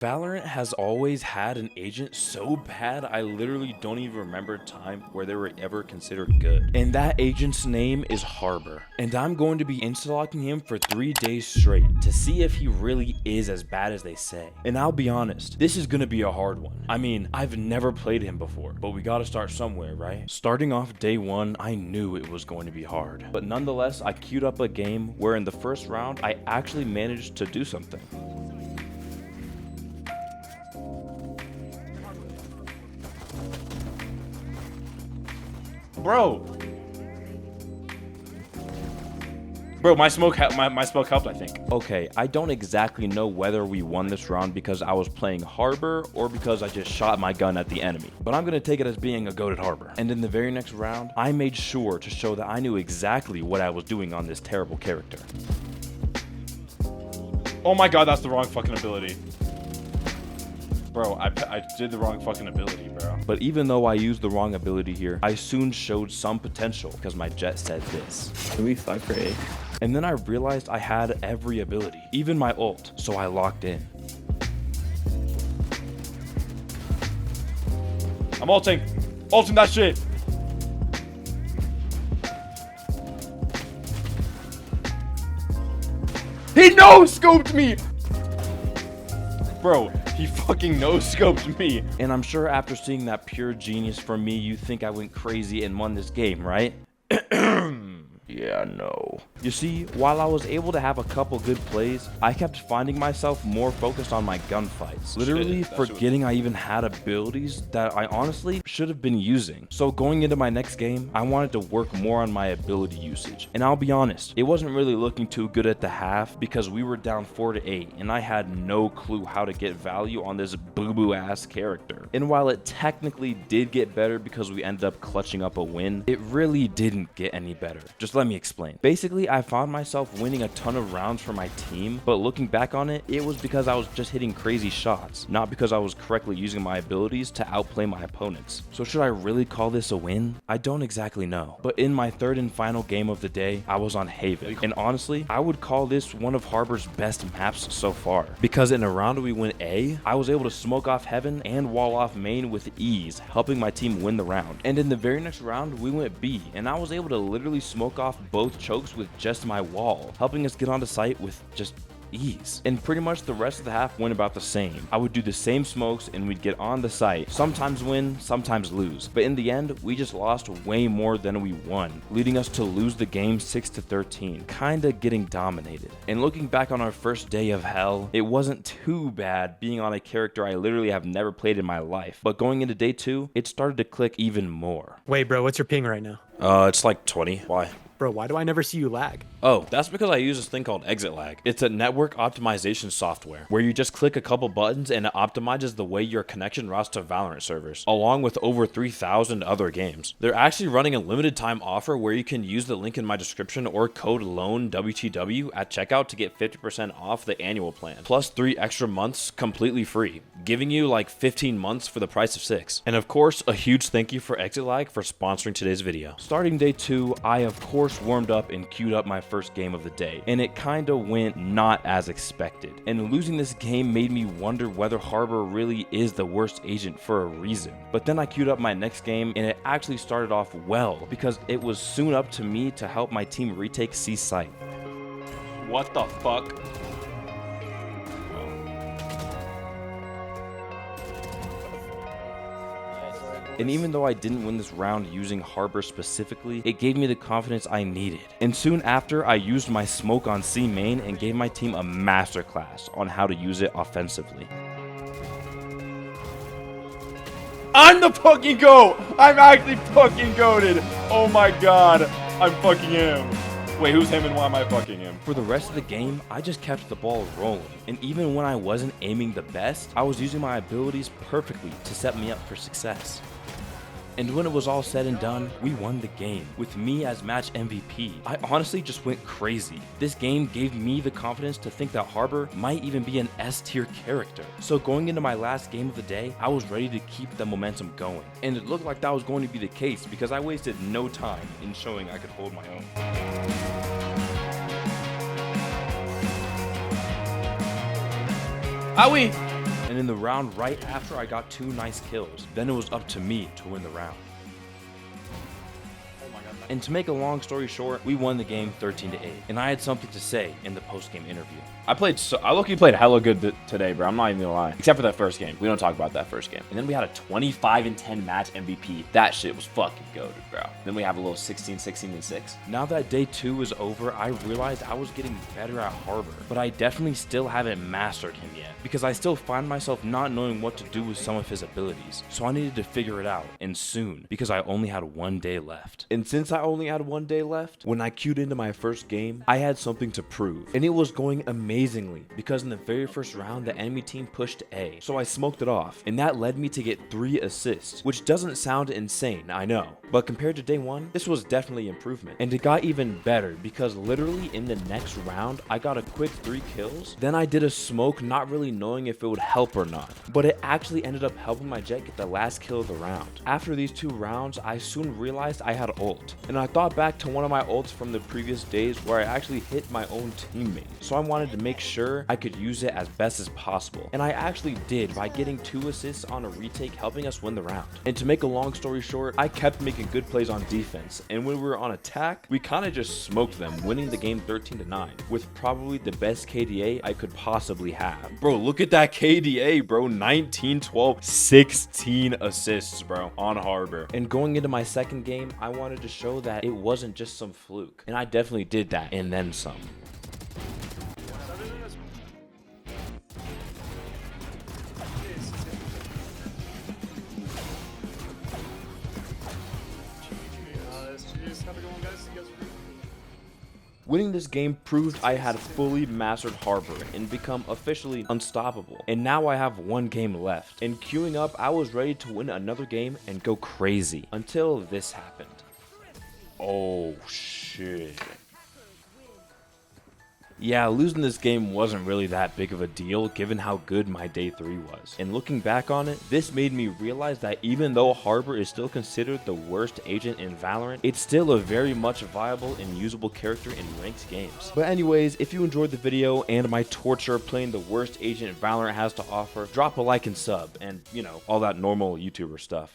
Valorant has always had an agent so bad I literally don't even remember a time where they were ever considered good. And that agent's name is Harbor. And I'm going to be instalocking him for 3 days straight to see if he really is as bad as they say. And I'll be honest, this is gonna be a hard one. I mean, I've never played him before, but we gotta start somewhere, right? Starting off day one, I knew it was going to be hard. But nonetheless, I queued up a game where in the first round, I actually managed to do something. Bro, my smoke helped, I think. Okay, I don't exactly know whether we won this round because I was playing Harbor or because I just shot my gun at the enemy. But I'm gonna take it as being a goated Harbor. And in the very next round, I made sure to show that I knew exactly what I was doing on this terrible character. Oh my god, that's the wrong fucking ability. Bro, I did the wrong fucking ability, bro. But even though I used the wrong ability here, I soon showed some potential because my jet said this. Can we fuck for A? And then I realized I had every ability, even my ult, so I locked in. I'm ulting that shit. He no-scoped me! Bro, he fucking no-scoped me. And I'm sure after seeing that pure genius from me, you think I went crazy and won this game, right? Yeah, no. You see, while I was able to have a couple good plays, I kept finding myself more focused on my gunfights. Literally forgetting I even had abilities that I honestly should have been using. So going into my next game, I wanted to work more on my ability usage. And I'll be honest, it wasn't really looking too good at the half because we were down 4-8 and I had no clue how to get value on this boo-boo ass character. And while it technically did get better because we ended up clutching up a win, it really didn't get any better. Just let me explain. Basically, I found myself winning a ton of rounds for my team, but looking back on it, it was because I was just hitting crazy shots, not because I was correctly using my abilities to outplay my opponents. So should I really call this a win? I don't exactly know. But in my third and final game of the day, I was on Haven. And honestly, I would call this one of Harbor's best maps so far. Because in a round we went A, I was able to smoke off Heaven and wall off main with ease, helping my team win the round. And in the very next round, we went B, and I was able to literally smoke off both chokes with just my wall, helping us get onto site with just ease. And pretty much the rest of the half went about the same. I would do the same smokes and we'd get on the site, sometimes win, sometimes lose. But in the end, we just lost way more than we won, leading us to lose the game 6-13, kinda getting dominated. And looking back on our first day of hell, it wasn't too bad being on a character I literally have never played in my life. But going into day 2, it started to click even more. Wait, bro, what's your ping right now? It's like 20. Why? Bro, why do I never see you lag? Oh, that's because I use this thing called exit lag. It's a network optimization software where you just click a couple buttons and it optimizes the way your connection routes to Valorant servers, along with over 3,000 other games. They're actually running a limited time offer where you can use the link in my description or code LONEWTW at checkout to get 50% off the annual plan, plus 3 extra months completely free, giving you like 15 months for the price of 6. And of course, a huge thank you for Exit Lag for sponsoring today's video. Starting day 2, I of course warmed up and queued up my first game of the day, and it kinda went not as expected. And losing this game made me wonder whether Harbor really is the worst agent for a reason. But then I queued up my next game and it actually started off well because it was soon up to me to help my team retake C site. What the fuck? And even though I didn't win this round using Harbor specifically, it gave me the confidence I needed. And soon after, I used my smoke on C main and gave my team a masterclass on how to use it offensively. I'm the fucking GOAT! I'm actually fucking goated! Oh my god, I'm fucking him. Wait, who's him and why am I fucking him? For the rest of the game, I just kept the ball rolling. And even when I wasn't aiming the best, I was using my abilities perfectly to set me up for success. And when it was all said and done, we won the game, with me as match MVP. I honestly just went crazy. This game gave me the confidence to think that Harbor might even be an S tier character. So going into my last game of the day, I was ready to keep the momentum going. And it looked like that was going to be the case because I wasted no time in showing I could hold my own. Ah oui! And in the round right after, I got 2 nice kills. Then it was up to me to win the round. And to make a long story short, we won the game 13-8. And I had something to say in the post-game interview. I look, you played hella good today, bro. I'm not even gonna lie. Except for that first game. We don't talk about that first game. And then we had a 25-10 match MVP. That shit was fucking goated, bro. Then we have a little 16-6. Now that day 2 is over, I realized I was getting better at Harbor, but I definitely still haven't mastered him yet, because I still find myself not knowing what to do with some of his abilities. So I needed to figure it out, and soon, because I only had 1 day left. And since I only had 1 day left, when I queued into my first game, I had something to prove. And it was going amazingly, because in the very first round, the enemy team pushed A. So I smoked it off, and that led me to get 3 assists, which doesn't sound insane, I know. But compared to day 1, this was definitely improvement. And it got even better, because literally in the next round, I got a quick 3 kills. Then I did a smoke, not really knowing if it would help or not. But it actually ended up helping my Jet get the last kill of the round. After these 2 rounds, I soon realized I had ult. And I thought back to one of my ults from the previous days where I actually hit my own teammate. So I wanted to make sure I could use it as best as possible. And I actually did by getting 2 assists on a retake, helping us win the round. And to make a long story short, I kept making good plays on defense. And when we were on attack, we kind of just smoked them, winning the game 13-9 with probably the best KDA I could possibly have. Bro, look at that KDA, bro. 19, 12, 16 assists, bro, on Harbor. And going into my second game, I wanted to show that it wasn't just some fluke. And I definitely did that, and then some. Winning this game proved I had fully mastered Harbor and become officially unstoppable. And now I have 1 game left. And queuing up, I was ready to win another game and go crazy until this happened. Oh shit. Yeah, losing this game wasn't really that big of a deal given how good my day 3 was. And looking back on it, this made me realize that even though Harbor is still considered the worst agent in Valorant, it's still a very much viable and usable character in ranked games. But anyways, if you enjoyed the video and my torture playing the worst agent Valorant has to offer, drop a like and sub and, you know, all that normal YouTuber stuff.